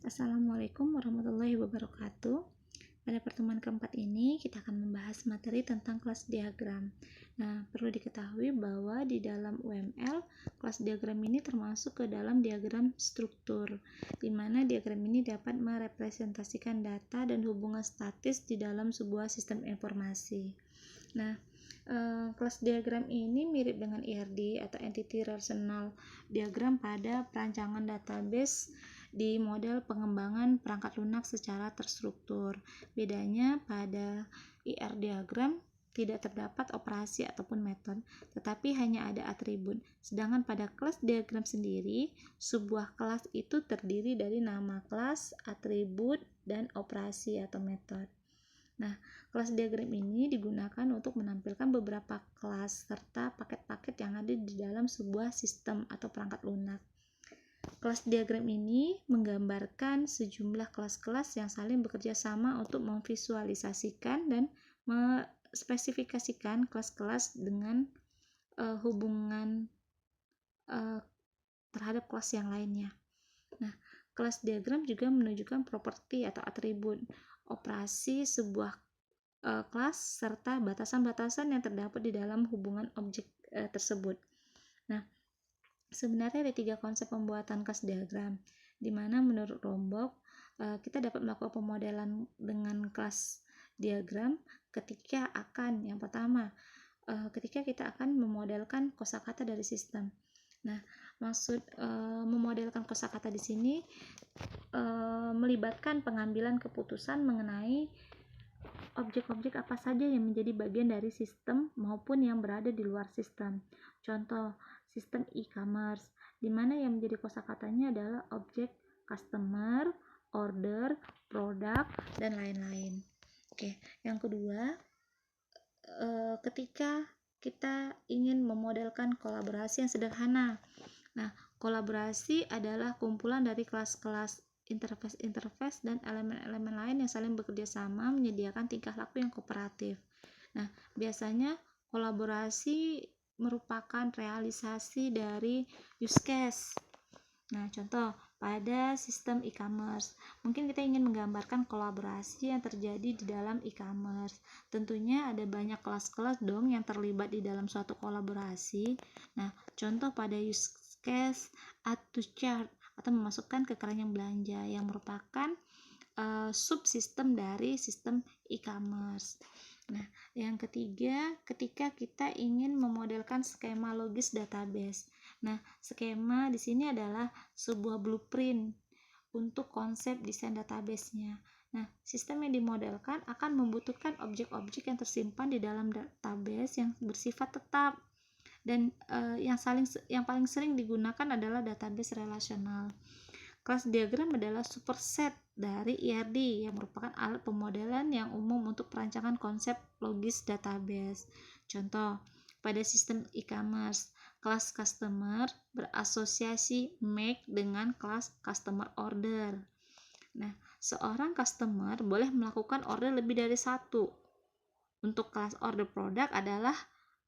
Assalamualaikum warahmatullahi wabarakatuh. Pada pertemuan keempat ini, kita akan membahas materi tentang kelas diagram. Nah, perlu diketahui bahwa di dalam UML, kelas diagram ini termasuk ke dalam diagram struktur, di mana diagram ini dapat merepresentasikan data dan hubungan statis di dalam sebuah sistem informasi. Nah, kelas diagram ini mirip dengan ERD atau Entity Relational Diagram pada perancangan database di model pengembangan perangkat lunak secara terstruktur. Bedanya pada ER diagram tidak terdapat operasi ataupun metode, tetapi hanya ada atribut. Sedangkan pada kelas diagram sendiri, sebuah kelas itu terdiri dari nama kelas, atribut, dan operasi atau metode. Nah, kelas diagram ini digunakan untuk menampilkan beberapa kelas serta paket-paket yang ada di dalam sebuah sistem atau perangkat lunak. Kelas diagram ini menggambarkan sejumlah kelas-kelas yang saling bekerja sama untuk memvisualisasikan dan mespesifikasikan kelas-kelas dengan hubungan terhadap kelas yang lainnya. Nah, kelas diagram juga menunjukkan properti atau atribut, operasi sebuah kelas serta batasan-batasan yang terdapat di dalam hubungan objek tersebut. Nah, sebenarnya ada 3 konsep pembuatan kelas diagram, di mana menurut Lombok kita dapat melakukan pemodelan dengan kelas diagram ketika akan, yang pertama, ketika kita akan memodelkan kosakata dari sistem. Nah, maksud memodelkan kosakata di sini melibatkan pengambilan keputusan mengenai objek-objek apa saja yang menjadi bagian dari sistem maupun yang berada di luar sistem. Contoh, sistem e-commerce, di mana yang menjadi kosakatanya adalah objek customer, order, produk, dan lain-lain. Oke, yang kedua, ketika kita ingin memodelkan kolaborasi yang sederhana. Nah, kolaborasi adalah kumpulan dari kelas-kelas interface dan elemen-elemen lain yang saling bekerja sama menyediakan tingkah laku yang kooperatif. Nah, biasanya kolaborasi merupakan realisasi dari use case. Nah, contoh pada sistem e-commerce, mungkin kita ingin menggambarkan kolaborasi yang terjadi di dalam e-commerce. Tentunya ada banyak kelas-kelas dong yang terlibat di dalam suatu kolaborasi. Nah, contoh pada use case add to chart atau memasukkan ke keranjang belanja yang merupakan subsistem dari sistem e-commerce. Nah, yang ketiga, ketika kita ingin memodelkan skema logis database. Nah, skema di sini adalah sebuah blueprint untuk konsep desain database-nya. Nah, sistem yang dimodelkan akan membutuhkan objek-objek yang tersimpan di dalam database yang bersifat tetap. Dan yang paling sering digunakan adalah database relasional. Kelas diagram adalah superset dari ERD yang merupakan alat pemodelan yang umum untuk perancangan konsep logis database. Contoh, pada sistem e-commerce, kelas customer berasosiasi make dengan kelas customer order. Nah, seorang customer boleh melakukan order lebih dari satu. Untuk kelas order produk adalah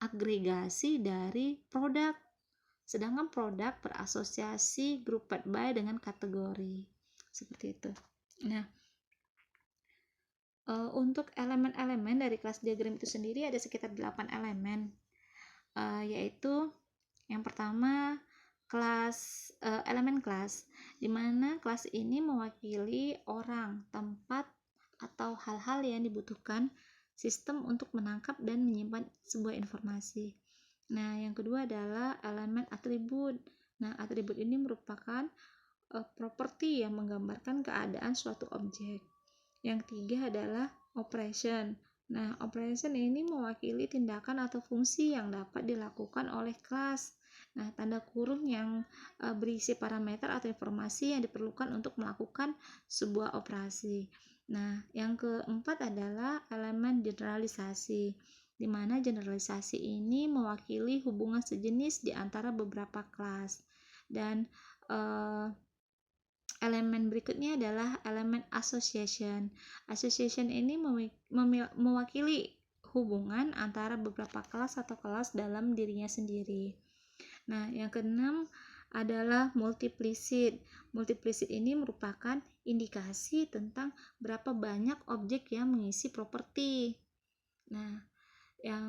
agregasi dari produk. Sedangkan produk berasosiasi grouped by dengan kategori. Seperti itu. Nah, untuk elemen-elemen dari kelas diagram itu sendiri ada sekitar 8 elemen. Yaitu yang pertama elemen kelas, di mana kelas ini mewakili orang, tempat, atau hal-hal yang dibutuhkan sistem untuk menangkap dan menyimpan sebuah informasi. Nah, yang kedua adalah elemen atribut. Nah, atribut ini merupakan properti yang menggambarkan keadaan suatu objek. Yang ketiga adalah operation. Nah, operation ini mewakili tindakan atau fungsi yang dapat dilakukan oleh kelas. Nah, tanda kurung yang berisi parameter atau informasi yang diperlukan untuk melakukan sebuah operasi. Nah, yang keempat adalah elemen generalisasi, di mana generalisasi ini mewakili hubungan sejenis di antara beberapa kelas. Dan elemen berikutnya adalah elemen association. Association ini mewakili hubungan antara beberapa kelas atau kelas dalam dirinya sendiri. Nah, yang keenam adalah multiplicit. Multiplicit ini merupakan indikasi tentang berapa banyak objek yang mengisi properti. Nah, yang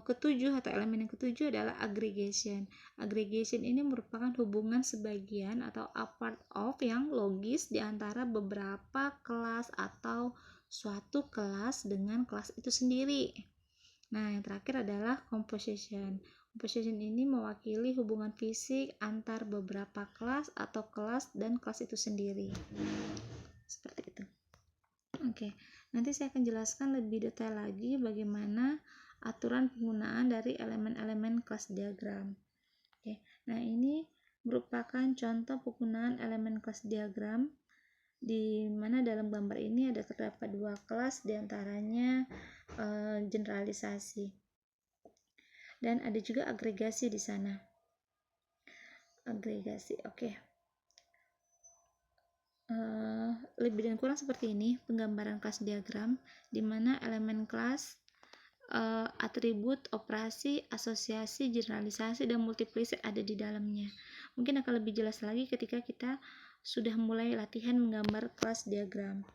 ketujuh atau elemen yang ketujuh adalah aggregation. Aggregation ini merupakan hubungan sebagian atau a part of yang logis di antara beberapa kelas atau suatu kelas dengan kelas itu sendiri. Nah, yang terakhir adalah composition. Composition ini mewakili hubungan fisik antar beberapa kelas atau kelas dan kelas itu sendiri. Seperti itu. Oke, nanti saya akan jelaskan lebih detail lagi bagaimana aturan penggunaan dari elemen-elemen kelas diagram. Oke, nah ini merupakan contoh penggunaan elemen kelas diagram di mana dalam gambar ini ada terdapat dua kelas, diantaranya generalisasi dan ada juga agregasi di sana. Agregasi, oke. Lebih dan kurang seperti ini penggambaran kelas diagram, di mana elemen kelas, atribut, operasi, asosiasi, generalisasi, dan multiplicit ada di dalamnya. Mungkin akan lebih jelas lagi ketika kita sudah mulai latihan menggambar kelas diagram.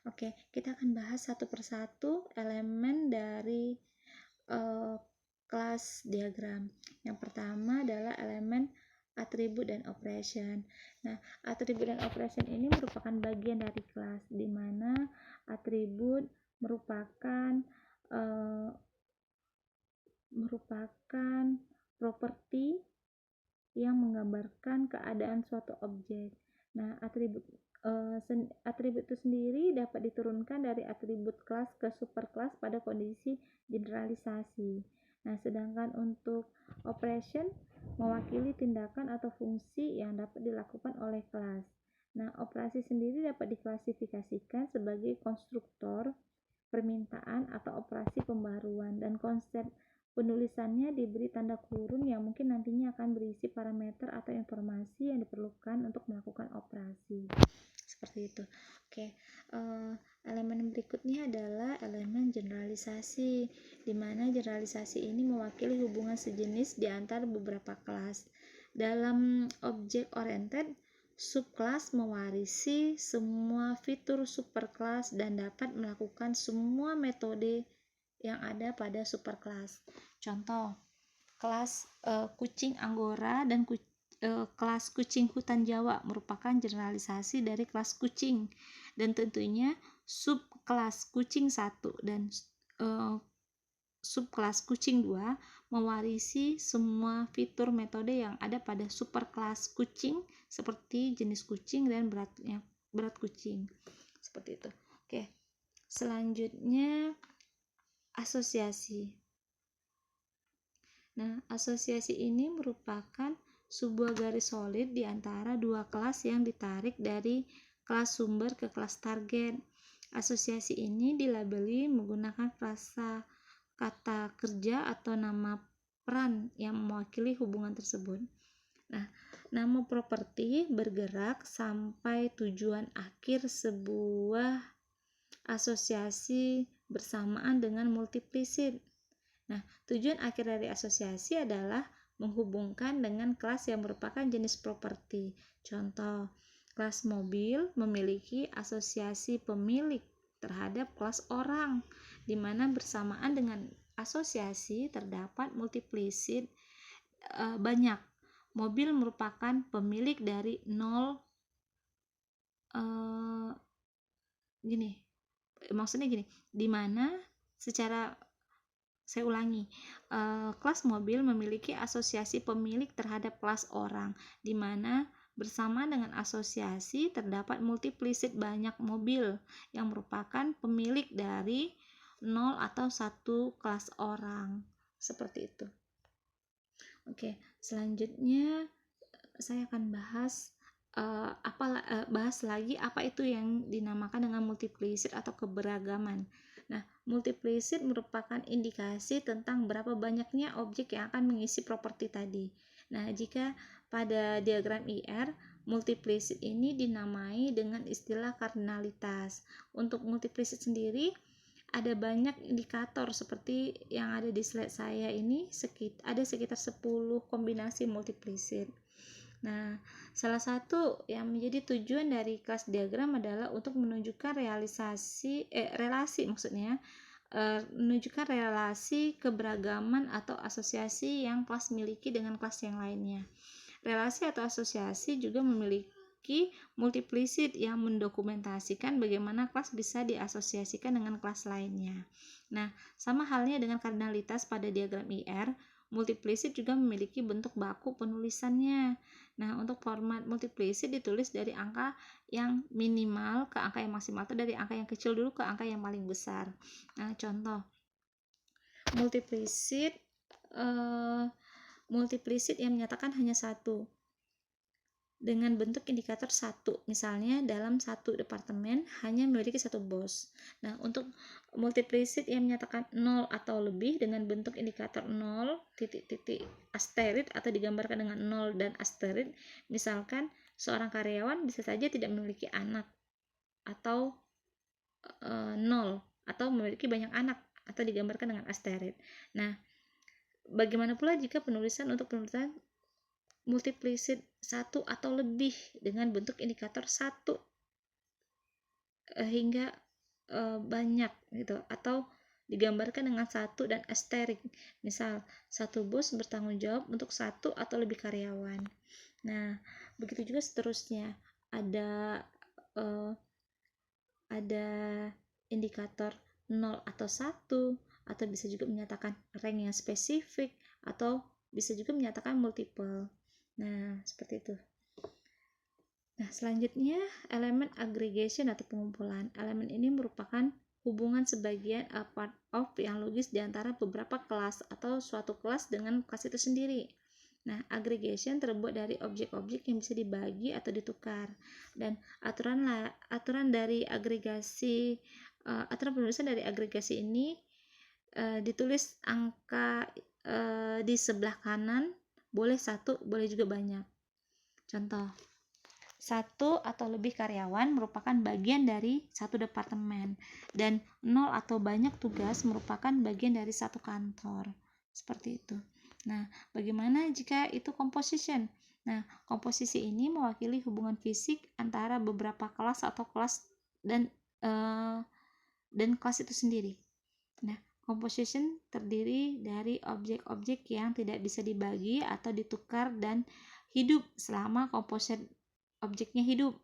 Oke, kita akan bahas satu persatu elemen dari kelas diagram. Yang pertama adalah elemen atribut dan operation. Nah, atribut dan operation ini merupakan bagian dari kelas, di mana atribut merupakan properti yang menggambarkan keadaan suatu objek. Nah, atribut itu sendiri dapat diturunkan dari atribut kelas ke superkelas pada kondisi generalisasi. Nah, sedangkan untuk operation mewakili tindakan atau fungsi yang dapat dilakukan oleh kelas. Nah, operasi sendiri dapat diklasifikasikan sebagai konstruktor, permintaan, atau operasi pembaruan, dan konsep penulisannya diberi tanda kurung yang mungkin nantinya akan berisi parameter atau informasi yang diperlukan untuk melakukan operasi. Seperti itu. Oke, elemen berikutnya adalah elemen generalisasi, di mana generalisasi ini mewakili hubungan sejenis di antara beberapa kelas. Dalam object oriented, subkelas mewarisi semua fitur superkelas dan dapat melakukan semua metode yang ada pada superkelas. Contoh, kelas kucing Anggora dan kelas kucing hutan Jawa merupakan generalisasi dari kelas kucing, dan tentunya subkelas kucing 1 dan subkelas kucing 2 mewarisi semua fitur metode yang ada pada superkelas kucing seperti jenis kucing dan berat kucing. Seperti itu. Oke. Selanjutnya asosiasi. Nah, asosiasi ini merupakan sebuah garis solid di antara dua kelas yang ditarik dari kelas sumber ke kelas target. Asosiasi ini dilabeli menggunakan frasa kata kerja atau nama peran yang mewakili hubungan tersebut. Nah, nama properti bergerak sampai tujuan akhir sebuah asosiasi bersamaan dengan multiplicit. Nah, tujuan akhir dari asosiasi adalah menghubungkan dengan kelas yang merupakan jenis properti. Contoh, kelas mobil memiliki asosiasi pemilik terhadap kelas orang, di mana bersamaan dengan asosiasi terdapat multiplicit banyak. Mobil merupakan pemilik dari 0 maksudnya gini, di mana secara saya ulangi, kelas mobil memiliki asosiasi pemilik terhadap kelas orang, di mana bersama dengan asosiasi terdapat multiplicit banyak mobil yang merupakan pemilik dari 0 atau 1 kelas orang. Seperti itu. Oke, selanjutnya saya akan bahas lagi apa itu yang dinamakan dengan multiplicit atau keberagaman. Nah, multiplicit merupakan indikasi tentang berapa banyaknya objek yang akan mengisi properti tadi. Nah, jika pada diagram IR, multiplicit ini dinamai dengan istilah kardinalitas. Untuk multiplicit sendiri ada banyak indikator seperti yang ada di slide saya ini, ada sekitar 10 kombinasi multiplicit. Nah, salah satu yang menjadi tujuan dari kelas diagram adalah untuk menunjukkan relasi maksudnya, menunjukkan relasi keberagaman atau asosiasi yang kelas miliki dengan kelas yang lainnya. Relasi atau asosiasi juga memiliki multiplisit yang mendokumentasikan bagaimana kelas bisa diasosiasikan dengan kelas lainnya. Nah, sama halnya dengan kardinalitas pada diagram IR, multiplisit juga memiliki bentuk baku penulisannya. Nah, untuk format multiplisit ditulis dari angka yang minimal ke angka yang maksimal, atau dari angka yang kecil dulu ke angka yang paling besar. Nah, contoh multiplisit yang menyatakan hanya satu dengan bentuk indikator 1, misalnya dalam satu departemen hanya memiliki satu bos. Nah, untuk multiplisit yang menyatakan 0 atau lebih dengan bentuk indikator 0, titik-titik asteroid atau digambarkan dengan 0 dan asteroid, misalkan seorang karyawan bisa saja tidak memiliki anak, atau 0 atau memiliki banyak anak, atau digambarkan dengan asteroid. Nah, bagaimana pula jika penulisan multiplisit 1 atau lebih dengan bentuk indikator 1 hingga banyak gitu, atau digambarkan dengan 1 dan asterik, misal satu bos bertanggung jawab untuk 1 atau lebih karyawan. Nah, begitu juga seterusnya, ada indikator 0 atau 1, atau bisa juga menyatakan rank yang spesifik, atau bisa juga menyatakan multiple. Nah, seperti itu. Nah, selanjutnya elemen aggregation atau pengumpulan. Elemen ini merupakan hubungan sebagian part of yang logis di antara beberapa kelas atau suatu kelas dengan kelas itu sendiri. Nah, aggregation terbuat dari objek-objek yang bisa dibagi atau ditukar. Dan aturan dari agregasi, aturan penulisan dari agregasi ini ditulis angka di sebelah kanan, boleh satu, boleh juga banyak. Contoh, satu atau lebih karyawan merupakan bagian dari satu departemen, dan 0 atau banyak tugas merupakan bagian dari satu kantor. Seperti itu. Nah, bagaimana jika itu composition? Nah, komposisi ini mewakili hubungan fisik antara beberapa kelas atau kelas dan kelas itu sendiri. Nah, composition terdiri dari objek-objek yang tidak bisa dibagi atau ditukar dan hidup selama composition objeknya hidup.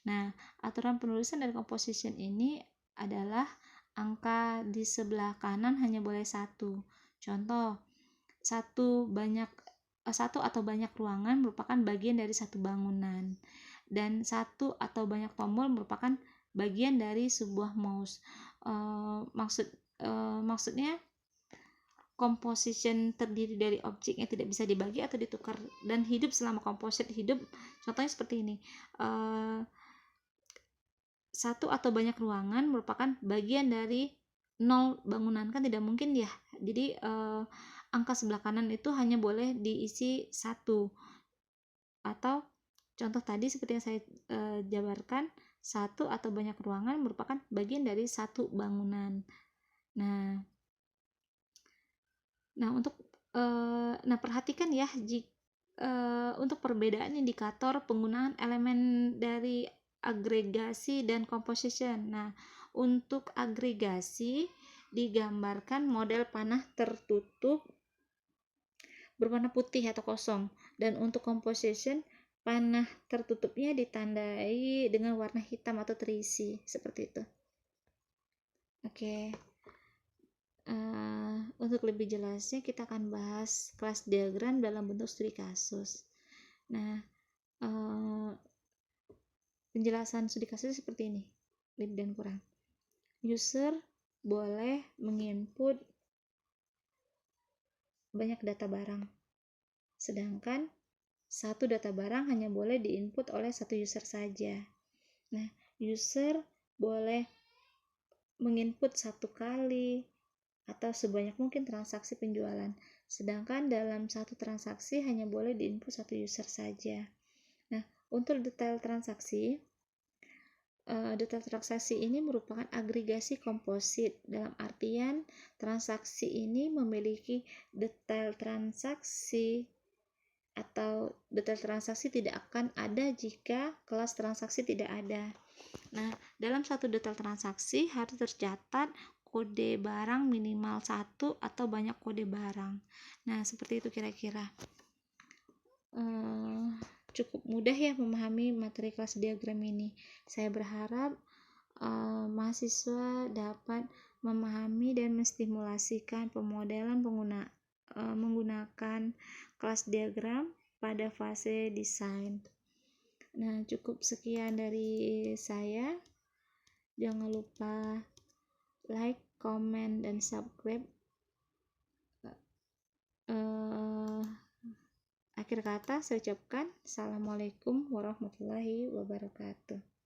Nah, aturan penulisan dari composition ini adalah angka di sebelah kanan hanya boleh satu. Contoh, satu atau banyak ruangan merupakan bagian dari satu bangunan, dan satu atau banyak tombol merupakan bagian dari sebuah mouse. Maksudnya composition terdiri dari objek yang tidak bisa dibagi atau ditukar dan hidup selama composite hidup. Contohnya seperti ini, satu atau banyak ruangan merupakan bagian dari 0 bangunan, kan tidak mungkin ya. Jadi angka sebelah kanan itu hanya boleh diisi 1. Atau contoh tadi seperti yang saya jabarkan, satu atau banyak ruangan merupakan bagian dari satu bangunan. Nah, perhatikan ya, untuk perbedaan indikator penggunaan elemen dari agregasi dan composition. Nah, untuk agregasi digambarkan model panah tertutup berwarna putih atau kosong, dan untuk composition panah tertutupnya ditandai dengan warna hitam atau terisi, seperti itu. Oke. Untuk lebih jelasnya kita akan bahas kelas diagram dalam bentuk studi kasus. Nah, penjelasan studi kasus seperti ini, lebih dan kurang. User boleh menginput banyak data barang, sedangkan satu data barang hanya boleh diinput oleh satu user saja. Nah, user boleh menginput satu kali atau sebanyak mungkin transaksi penjualan, sedangkan dalam satu transaksi hanya boleh diinput satu user saja. Nah, untuk detail transaksi, Detail transaksi ini merupakan agregasi komposit, dalam artian transaksi ini memiliki detail transaksi atau detail transaksi tidak akan ada jika kelas transaksi tidak ada. Nah, dalam satu detail transaksi harus tercatat kode barang minimal 1 atau banyak kode barang. Nah, seperti itu kira-kira. Cukup mudah ya memahami materi kelas diagram ini. Saya berharap mahasiswa dapat memahami dan menstimulasikan pemodelan menggunakan kelas diagram pada fase desain. Nah, cukup sekian dari saya. Jangan lupa like, comment, dan subscribe. Akhir kata saya ucapkan Assalamualaikum warahmatullahi wabarakatuh.